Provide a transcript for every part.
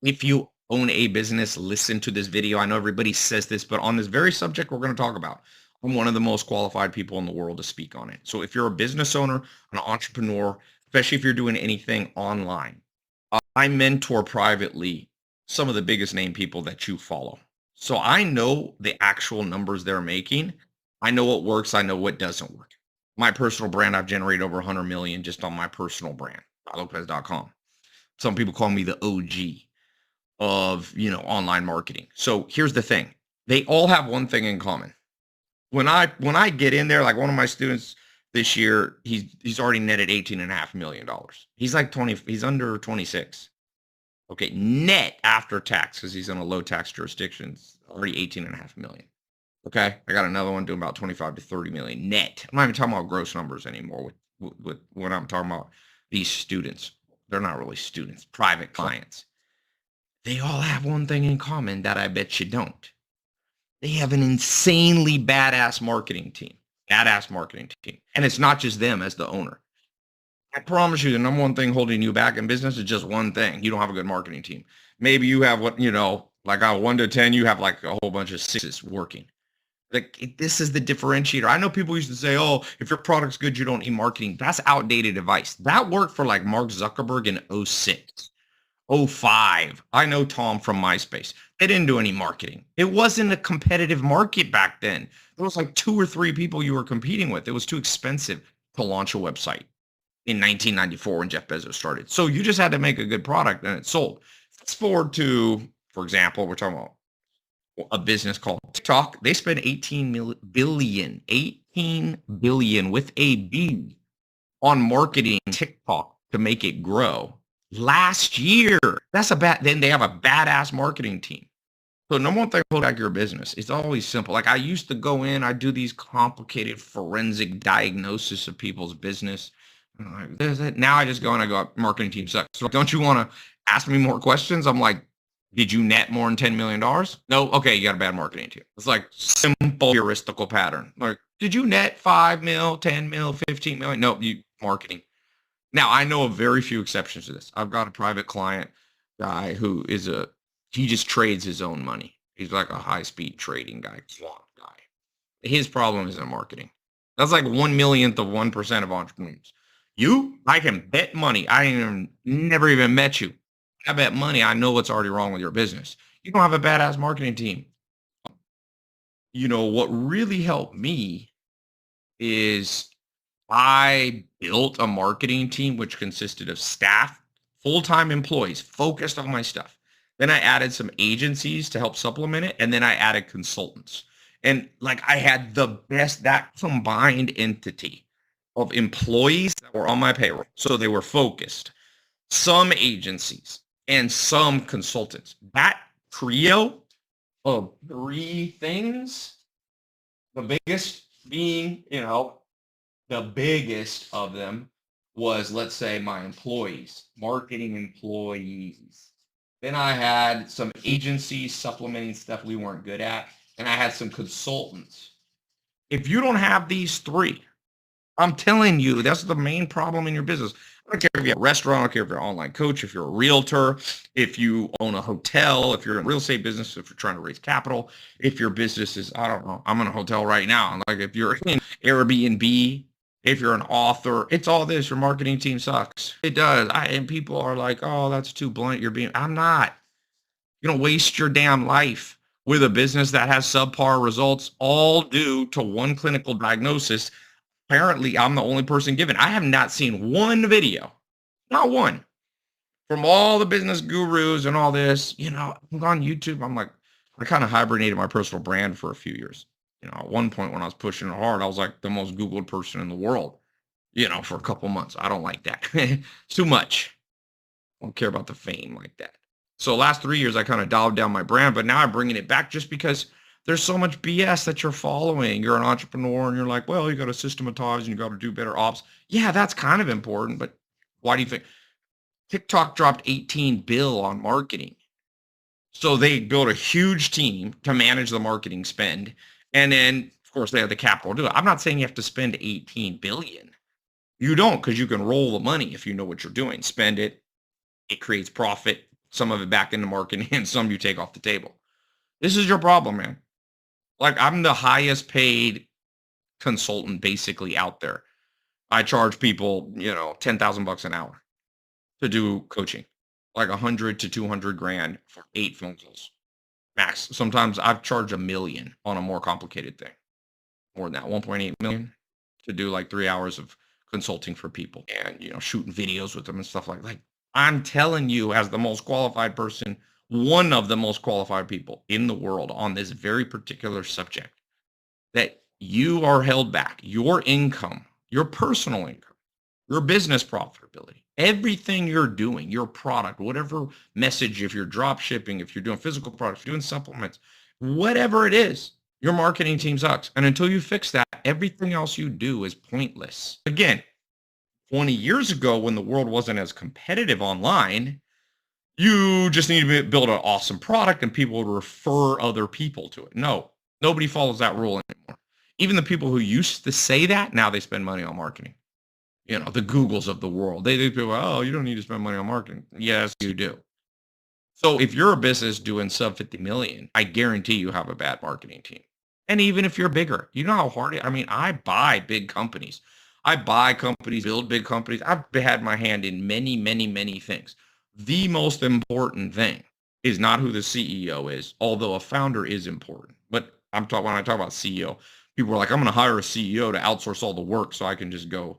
If you own a business, listen to this video. I know everybody says this, but on this very subject we're going to talk about, I'm one of the most qualified people in the world to speak on it. So if you're a business owner, an entrepreneur, especially if you're doing anything online, I mentor privately some of the biggest name people that you follow. So I know the actual numbers they're making. I know what works. I know what doesn't work. My personal brand, I've generated over 100 million just on my personal brand, TaiLopez.com. Some people call me the OG of, online marketing. So here's the thing. They all have one thing in common. When I get in there, like one of my students this year, he's already netted $18.5 million. He's like 20, he's under 26. Okay, net after tax, because he's in a low tax jurisdiction, already 18.5 million. Okay, I got another one doing about 25 to 30 million net. I'm not even talking about gross numbers anymore with when I'm talking about these students. They're not really students, private clients. They all have one thing in common that I bet you don't. They have an insanely badass marketing team. Badass marketing team. And it's not just them as the owner. I promise you, the number one thing holding you back in business is just one thing. You don't have a good marketing team. Maybe you have like a 1 to 10, you have like a whole bunch of sixes working. Like this is the differentiator. I know people used to say, "Oh, if your product's good, you don't need marketing." That's outdated advice. That worked for like Mark Zuckerberg in 06. 05. I know Tom from MySpace. They didn't do any marketing. It wasn't a competitive market back then. There was like 2 or 3 people you were competing with. It was too expensive to launch a website in 1994 when Jeff Bezos started. So you just had to make a good product and it sold. Fast forward to, for example, we're talking about a business called TikTok. They spend 18 billion with a B on marketing TikTok to make it grow last year. Then they have a badass marketing team. So number one thing hold back your business. It's always simple. Like I used to go in, I do these complicated forensic diagnosis of people's business. Now I just go and I go, marketing team sucks. So don't you want to ask me more questions? I'm like, did you net more than $10 million? No. Okay. You got a bad marketing team. It's like simple heuristical pattern. Like, did you net 5 mil, 10 mil, 15 million? No, you marketing. Now I know of very few exceptions to this. I've got a private client guy who he just trades his own money. He's like a high speed trading guy, quant guy. His problem isn't marketing. That's like 1/1,000,000th of 1% of entrepreneurs. I can bet money. Never even met you. I bet money. I know what's already wrong with your business. You don't have a badass marketing team. What really helped me is I built a marketing team which consisted of staff, full-time employees focused on my stuff. Then I added some agencies to help supplement it, and then I added consultants. And like I had that combined entity of employees that were on my payroll. So they were focused, some agencies and some consultants. That trio of 3 things, the biggest being, the biggest of them was, let's say, my employees, marketing employees. Then I had some agencies supplementing stuff we weren't good at, and I had some consultants. If you don't have these 3, I'm telling you, that's the main problem in your business. I don't care if you have a restaurant, I don't care if you're an online coach, if you're a realtor, if you own a hotel, if you're in a real estate business, if you're trying to raise capital, if your business is, I don't know, I'm in a hotel right now. Like if you're in Airbnb, if you're an author, it's all this. Your marketing team sucks. It does. And people are like, oh, that's too blunt. I'm not. You don't waste your damn life with a business that has subpar results, all due to one clinical diagnosis. Apparently, I'm the only person given. I have not seen one video, not one, from all the business gurus and all this. I'm on YouTube. I'm like, I kind of hibernated my personal brand for a few years. At one point when I was pushing it hard, I was like the most Googled person in the world, for a couple months. I don't like that. It's too much. I don't care about the fame like that. So last 3 years, I kind of dialed down my brand, but now I'm bringing it back just because there's so much BS that you're following. You're an entrepreneur and you're like, well, you got to systematize and you got to do better ops. Yeah, that's kind of important, but why do you think TikTok dropped 18 bill on marketing? So they built a huge team to manage the marketing spend. And then of course they have the capital to do it. I'm not saying you have to spend 18 billion. You don't, because you can roll the money if you know what you're doing. Spend it. It creates profit. some of it back into marketing, and some you take off the table. This is your problem, man. Like, I'm the highest paid consultant basically out there. I charge people, 10,000 bucks an hour to do coaching, like 100 to 200 grand for 8 phone calls max. Sometimes I've charged 1 million on a more complicated thing, more than that, 1.8 million to do like 3 hours of consulting for people and, shooting videos with them and stuff like. I'm telling you, as the most qualified person, one of the most qualified people in the world on this very particular subject, that you are held back. Your income, your personal income, your business profitability, everything you're doing, your product, whatever message, if you're drop shipping, if you're doing physical products, doing supplements, whatever it is, your marketing team sucks. And until you fix that, everything else you do is pointless. Again, 20 years ago, when the world wasn't as competitive online, you just need to build an awesome product and people would refer other people to it. No, nobody follows that rule anymore. Even the people who used to say that, now they spend money on marketing. The Googles of the world. They go, oh, you don't need to spend money on marketing. Yes, you do. So if you're a business doing sub 50 million, I guarantee you have a bad marketing team. And even if you're bigger, you know how hard I buy big companies. I buy companies, build big companies. I've had my hand in many, many, many things. The most important thing is not who the CEO is, although a founder is important. But when I talk about CEO, people are like, I'm going to hire a CEO to outsource all the work so I can just go,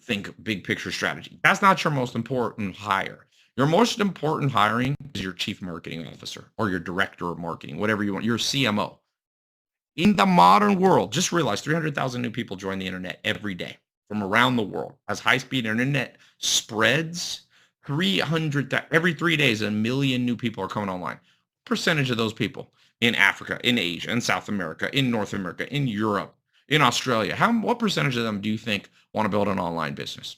think big picture strategy. That's not your most important hire. Your most important hiring is your chief marketing officer or your director of marketing, whatever you want, your CMO. In the modern world, just realize 300,000 new people join the internet every day from around the world. As high-speed internet spreads, 300 every 3 days, 1 million new people are coming online. Percentage of those people in Africa, in Asia, in South America, in North America, in Europe, in Australia, what percentage of them do you think want to build an online business?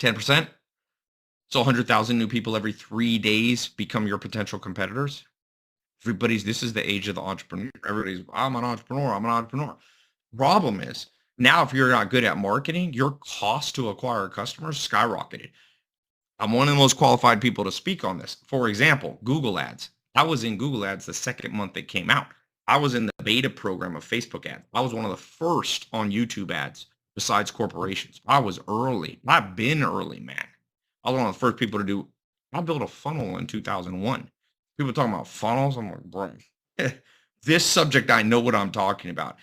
10%? So 100,000 new people every 3 days become your potential competitors? This is the age of the entrepreneur. I'm an entrepreneur. Problem is, now if you're not good at marketing, your cost to acquire customers skyrocketed. I'm one of the most qualified people to speak on this. For example, Google Ads. I was in Google Ads the second month it came out. I was in the beta program of Facebook ads. I was one of the first on YouTube ads besides corporations. I was early. I've been early, man. I was one of the first people to do. I built a funnel in 2001. People talking about funnels. I'm like, bro, this subject, I know what I'm talking about.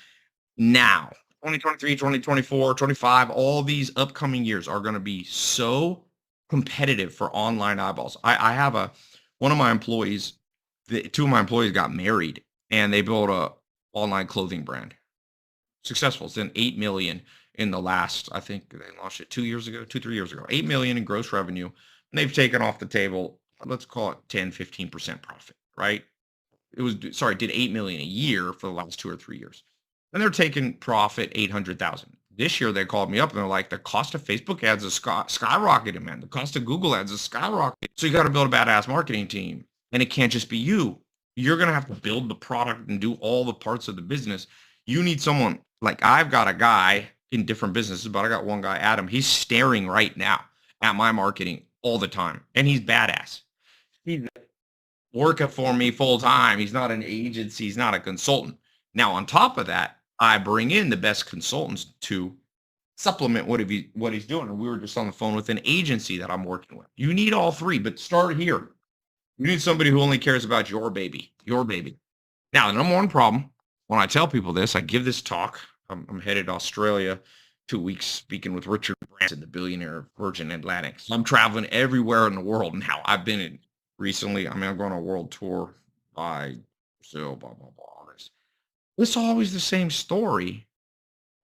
Now, 2023, 2024, 25, all these upcoming years are going to be so competitive for online eyeballs. I have one of my employees, two of my employees got married and they built a online clothing brand. Successful. It's in 8 million in the last, I think they launched it 2 years ago, 3 years ago, 8 million in gross revenue. And they've taken off the table, let's call it 10, 15% profit, right? Did 8 million a year for the last 2 or 3 years. And they're taking profit 800,000. This year they called me up and they're like, the cost of Facebook ads is skyrocketed, man. The cost of Google ads is skyrocketed. So you got to build a badass marketing team. And it can't just be you. You're going to have to build the product and do all the parts of the business. You need someone, like I've got a guy in different businesses, but I got one guy, Adam. He's staring right now at my marketing all the time. And he's badass. He's working for me full time. He's not an agency. He's not a consultant. Now, on top of that, I bring in the best consultants to supplement what he's doing. And we were just on the phone with an agency that I'm working with. You need all three, but start here. You need somebody who only cares about your baby. Now, the number one problem, when I tell people this, I give this talk. I'm headed to Australia 2 weeks speaking with Richard Branson, the billionaire of Virgin Atlantic. So I'm traveling everywhere in the world now. I've been in recently. I'm going on a world tour by Brazil, blah, blah, blah. It's always the same story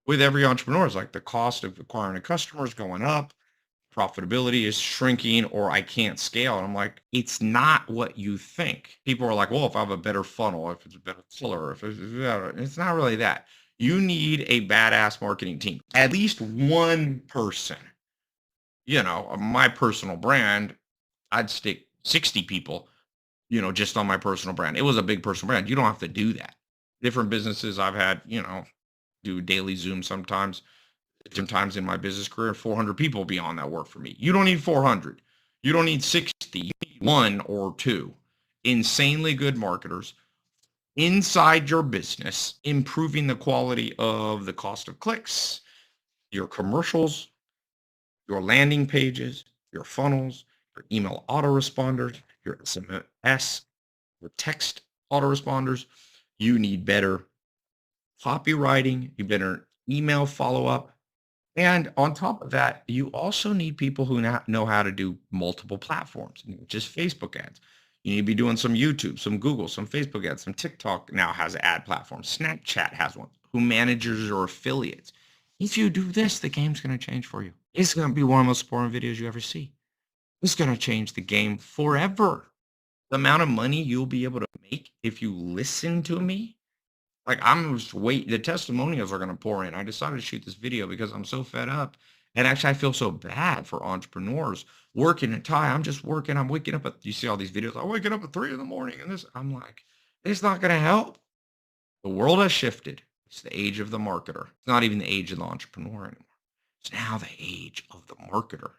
with every entrepreneur. It's like the cost of acquiring a customer is going up, profitability is shrinking, or I can't scale. And I'm like, it's not what you think. People are like, well, if I have a better funnel, if it's a better color, it's not really that. You need a badass marketing team. At least one person. My personal brand, I'd stick 60 people, just on my personal brand. It was a big personal brand. You don't have to do that. Different businesses I've had, do daily Zoom sometimes in my business career, 400 people beyond that work for me. You don't need 400. You don't need 60. You need one or two insanely good marketers inside your business, improving the quality of the cost of clicks, your commercials, your landing pages, your funnels, your email autoresponders, your SMS, your text autoresponders. You need better copywriting, you better email follow up. And on top of that, you also need people who know how to do multiple platforms, just Facebook ads. You need to be doing some YouTube, some Google, some Facebook ads, some TikTok now has ad platforms. Snapchat has one. Who manages your affiliates? If you do this, the game's going to change for you. It's going to be one of the most boring videos you ever see. It's going to change the game forever. The amount of money you'll be able to make if you listen to me, like, I'm just the testimonials are gonna pour in. I decided to shoot this video because I'm so fed up, and actually, I feel so bad for entrepreneurs working at Tai. I'm just working, I'm waking up you see all these videos, "I'm waking up at 3 in the morning," and this I'm like, "It's not gonna help." The world has shifted. It's the age of the marketer. It's not even the age of the entrepreneur anymore. It's now the age of the marketer.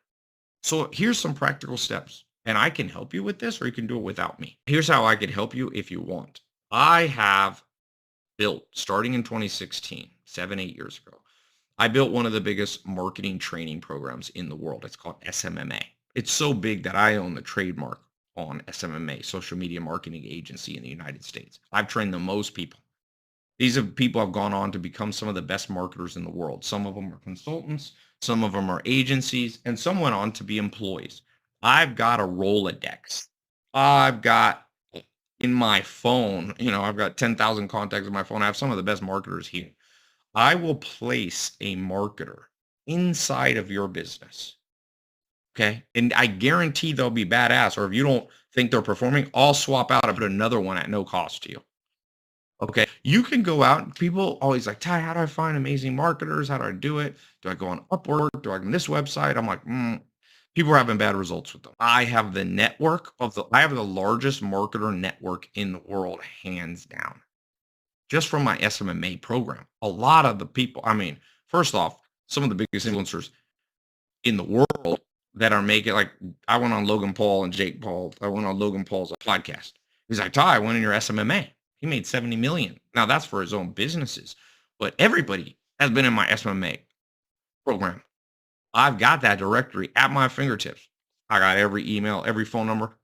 So, here's some practical steps, and I can help you with this, or you can do it without me. Here's how I could help you if you want. I have built starting in 2016, 7, 8 years ago. I built one of the biggest marketing training programs in the world. It's called SMMA. It's so big that I own the trademark on SMMA, Social Media Marketing Agency in the United States. I've trained the most people. These are people have gone on to become some of the best marketers in the world. Some of them are consultants, some of them are agencies, and some went on to be employees. I've got a Rolodex. I've got in my phone, I've got 10,000 contacts in my phone. I have some of the best marketers here. I will place a marketer inside of your business. Okay. And I guarantee they'll be badass. Or if you don't think they're performing, I'll swap out and put another one at no cost to you. Okay. You can go out. People always like, Tai, how do I find amazing marketers? How do I do it? Do I go on Upwork? Do I go on this website? I'm like, people are having bad results with them. I have the I have the largest marketer network in the world, hands down, just from my SMMA program. A lot of the people, first off, some of the biggest influencers in the world that are making, like, I went on Logan Paul and Jake Paul. I went on Logan Paul's podcast. He's like, Tai, I went in your SMMA. He made 70 million. Now that's for his own businesses, but everybody has been in my SMMA program. I've got that directory at my fingertips. I got every email, every phone number.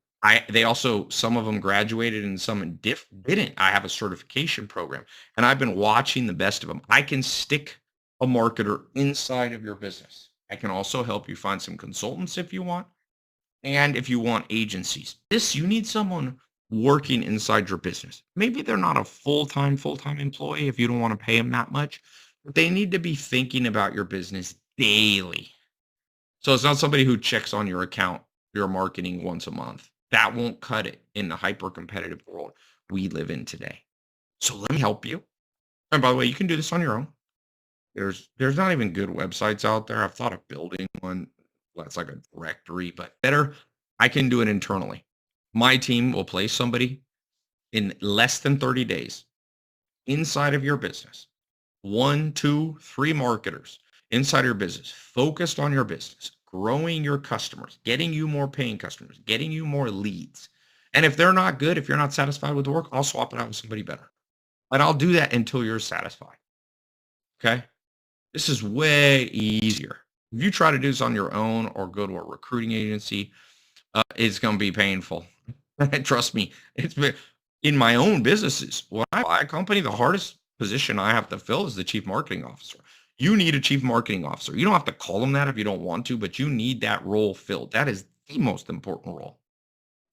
They also, some of them graduated and some didn't. I have a certification program, and I've been watching the best of them. I can stick a marketer inside of your business. I can also help you find some consultants if you want, and if you want agencies. You need someone working inside your business. Maybe they're not a full-time employee if you don't want to pay them that much, but they need to be thinking about your business daily. So it's not somebody who checks on your account, your marketing once a month. That won't cut it in the hyper competitive world we live in today. So let me help you. And by the way, you can do this on your own. There's not even good websites out there. I've thought of building one that's like a directory, but better, I can do it internally. My team will place somebody in less than 30 days inside of your business. 1, 2, 3 marketers inside your business, focused on your business, growing your customers, getting you more paying customers, getting you more leads. And if they're not good, if you're not satisfied with the work, I'll swap it out with somebody better. And I'll do that until you're satisfied. Okay. This is way easier. If you try to do this on your own or go to a recruiting agency, it's going to be painful. Trust me. It's been in my own businesses. When I buy a company, the hardest position I have to fill is the chief marketing officer. You need a chief marketing officer. You don't have to call them that if you don't want to, but you need that role filled. That is the most important role.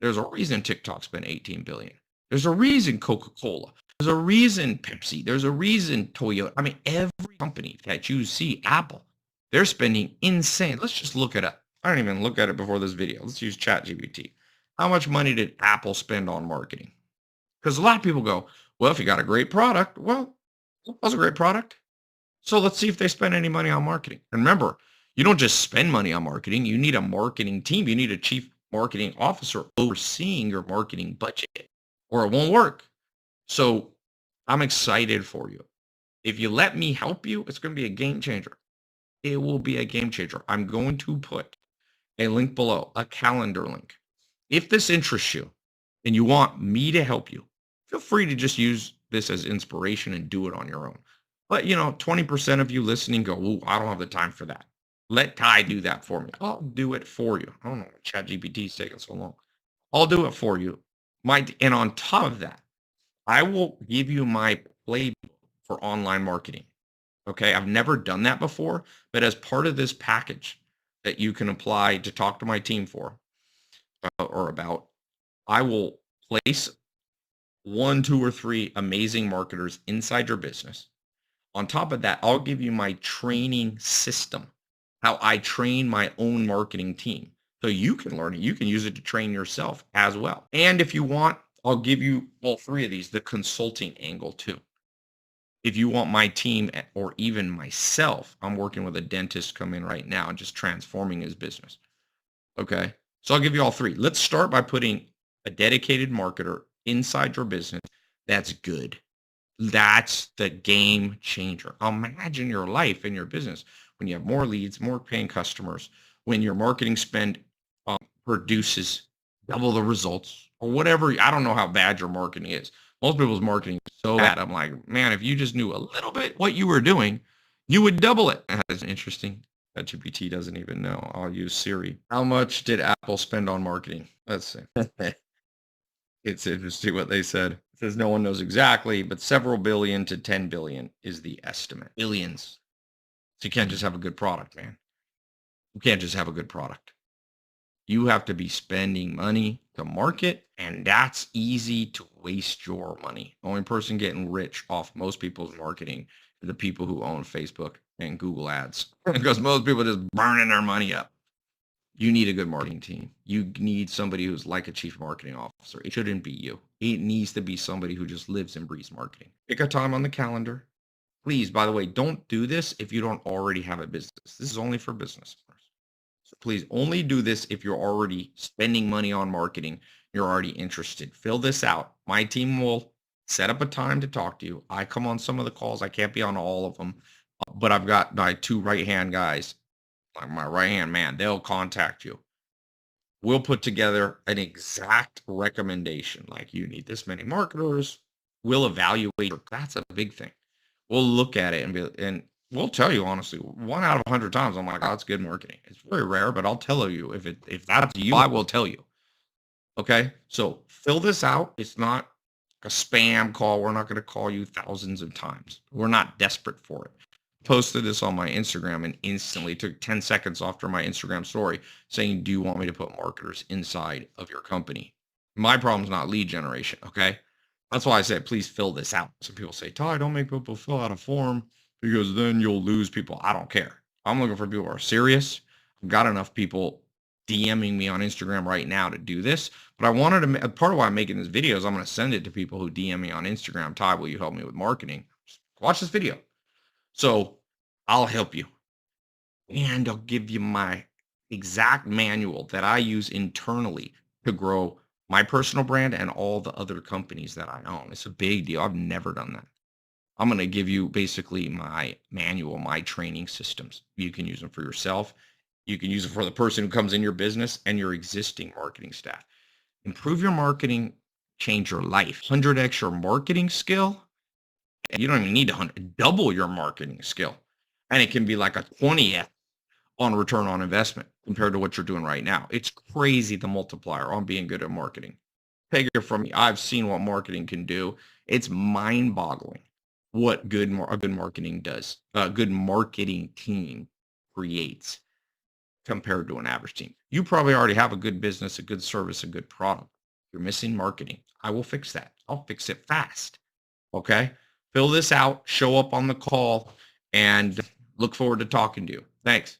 There's a reason TikTok spent 18 billion. There's a reason Coca-Cola. There's a reason Pepsi. There's a reason Toyota. Every company that you see, Apple, they're spending insane. Let's just look it up. I don't even look at it before this video. Let's use ChatGPT. How much money did Apple spend on marketing? Because a lot of people go, well, if you got a great product, well, it was a great product. So let's see if they spend any money on marketing. And remember, you don't just spend money on marketing. You need a marketing team. You need a chief marketing officer overseeing your marketing budget, or it won't work. So I'm excited for you. If you let me help you, it's going to be a game changer. It will be a game changer. I'm going to put a link below, a calendar link. If this interests you and you want me to help you, feel free to just use this as inspiration and do it on your own. But 20% of you listening go, "Ooh, I don't have the time for that." Let Ty do that for me. I'll do it for you. I don't know why ChatGPT is taking so long. I'll do it for you. And on top of that, I will give you my playbook for online marketing. Okay. I've never done that before, but as part of this package that you can apply to talk to my team for or about, I will place one, two, or three amazing marketers inside your business. On top of that, I'll give you my training system, how I train my own marketing team. So you can learn it. You can use it to train yourself as well. And if you want, I'll give you all three of these, the consulting angle too. If you want my team or even myself, I'm working with a dentist come in right now and just transforming his business. Okay. So I'll give you all three. Let's start by putting a dedicated marketer inside your business. That's good. That's the game changer. Imagine your life and your business when you have more leads, more paying customers, when your marketing spend produces double the results or whatever. I don't know how bad your marketing is. Most people's marketing is so bad. I'm like, man, if you just knew a little bit what you were doing, you would double it. That's interesting. ChatGPT doesn't even know. I'll use Siri. How much did Apple spend on marketing? Let's see. It's interesting what they said. It says no one knows exactly, but several billion to 10 billion is the estimate. Billions. So you can't just have a good product, man. You can't just have a good product. You have to be spending money to market, and that's easy to waste your money. The only person getting rich off most people's marketing are the people who own Facebook and Google ads because most people are just burning their money up. You need a good marketing team. You need somebody who's like a chief marketing officer. It shouldn't be you. It needs to be somebody who just lives and breathes marketing. Pick a time on the calendar. Please, by the way, don't do this if you don't already have a business. This is only for business owners. So please only do this if you're already spending money on marketing. You're already interested. Fill this out. My team will set up a time to talk to you. I come on some of the calls. I can't be on all of them, but I've got my two right-hand guys, like my right-hand man. They'll contact you. We'll put together an exact recommendation. Like you need this many marketers. We'll evaluate. That's a big thing. We'll look at it and we'll tell you honestly, 1 out of 100 times, I'm like, oh, it's good marketing. It's very rare, but I'll tell you if that's you, I will tell you. Okay. So fill this out. It's not a spam call. We're not going to call you thousands of times. We're not desperate for it. Posted this on my Instagram and instantly took 10 seconds after my Instagram story saying, do you want me to put marketers inside of your company? My problem is not lead generation. Okay. That's why I said, please fill this out. Some people say, Ty, don't make people fill out a form because then you'll lose people. I don't care. I'm looking for people who are serious. I've got enough people DMing me on Instagram right now to do this, but I wanted to, part of why I'm making this video is I'm going to send it to people who DM me on Instagram. Ty, will you help me with marketing? Just watch this video. So I'll help you. And I'll give you my exact manual that I use internally to grow my personal brand and all the other companies that I own. It's a big deal. I've never done that. I'm going to give you basically my manual, my training systems. You can use them for yourself. You can use it for the person who comes in your business and your existing marketing staff. Improve your marketing, change your life. 100x your marketing skill. You don't even need to double your marketing skill. And it can be like a 20x on return on investment compared to what you're doing right now. It's crazy the multiplier on being good at marketing. Take it from me. I've seen what marketing can do. It's mind-boggling what a good marketing does. A good marketing team creates compared to an average team. You probably already have a good business, a good service, a good product. You're missing marketing. I will fix that. I'll fix it fast. Okay. Fill this out, show up on the call, and look forward to talking to you. Thanks.